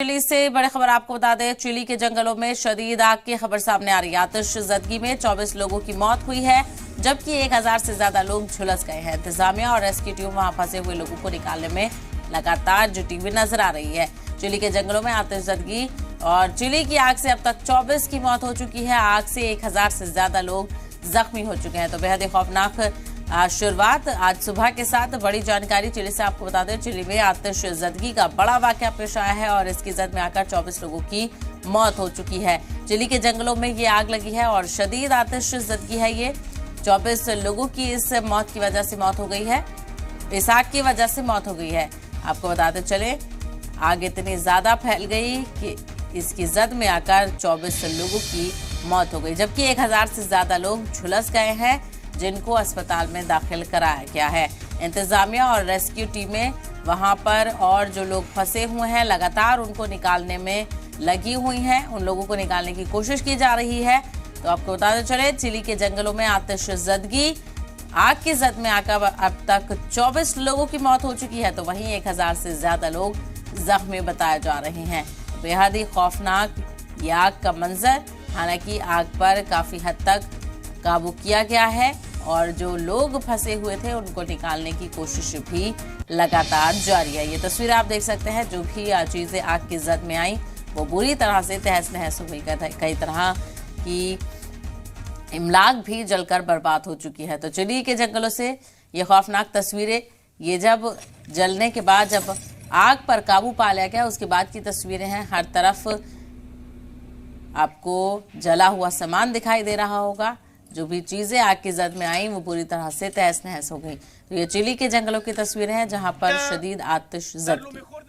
Chilli से बड़ी खबर आपको बता दें। चिली के जंगलों में शदीद आग की खबर सामने आ रही है। आतिशज़दगी में 24 लोगों की मौत हुई है, जबकि 1000 से ज्यादा लोग झुलस गए हैं। इंतजामिया और रेस्क्यू टीम वहां फंसे हुए लोगों को निकालने में लगातार जुटी हुई नजर आ रही है। चिली के जंगलों में आतिशज़दगी और चिली की आग से अब तक 24 की मौत हो चुकी है। आग से 1000 से ज्यादा लोग जख्मी हो चुके हैं। तो बेहद ही खौफनाक शुरुआत आज सुबह के साथ बड़ी जानकारी चिली से आपको बता दें। चिली में आतिशज़दगी का बड़ा वाकया पेश आया है और इसकी जद में आकर 24 लोगों की मौत हो चुकी है। चिली के जंगलों में ये आग लगी है और शदीद आतिशज़दगी है। ये 24 लोगों की इस मौत की वजह से मौत हो गई है, इस आग की वजह से मौत हो गई है। आपको बताते चले, आग इतनी ज्यादा फैल गई कि इसकी जद में आकर 24 लोगों की मौत हो गई, जबकि 1000 से ज्यादा लोग झुलस गए हैं, जिनको अस्पताल में दाखिल कराया गया है। इंतजामिया और रेस्क्यू टीमें वहां पर और जो लोग फंसे हुए हैं लगातार उनको निकालने में लगी हुई हैं। उन लोगों को निकालने की कोशिश की जा रही है। तो आपको बताते चले, चिली के जंगलों में आतिशज़दगी आग की जद में आकर अब तक 24 लोगों की मौत हो चुकी है, तो वहीं 1000 से ज्यादा लोग जख्मी बताए जा रहे हैं। बेहद ही खौफनाक ये आग का मंजर। हालांकि आग पर काफी हद तक काबू किया गया है और जो लोग फंसे हुए थे उनको निकालने की कोशिश भी लगातार जारी है। ये तस्वीर आप देख सकते हैं। जो भी चीजें आग की जद में आई वो बुरी तरह से तहस नहस हो गई। कई तरह की इमलाक भी जलकर बर्बाद हो चुकी है। तो चिली के जंगलों से ये खौफनाक तस्वीरें, ये जब जलने के बाद जब आग पर काबू पा लिया गया उसके बाद की तस्वीरें हैं। हर तरफ आपको जला हुआ सामान दिखाई दे रहा होगा। जो भी चीजें आग की जद में आई वो पूरी तरह से तहस नहस हो गई। तो ये चिली के जंगलों की तस्वीरें हैं जहां पर शदीद आतिशज़दगी।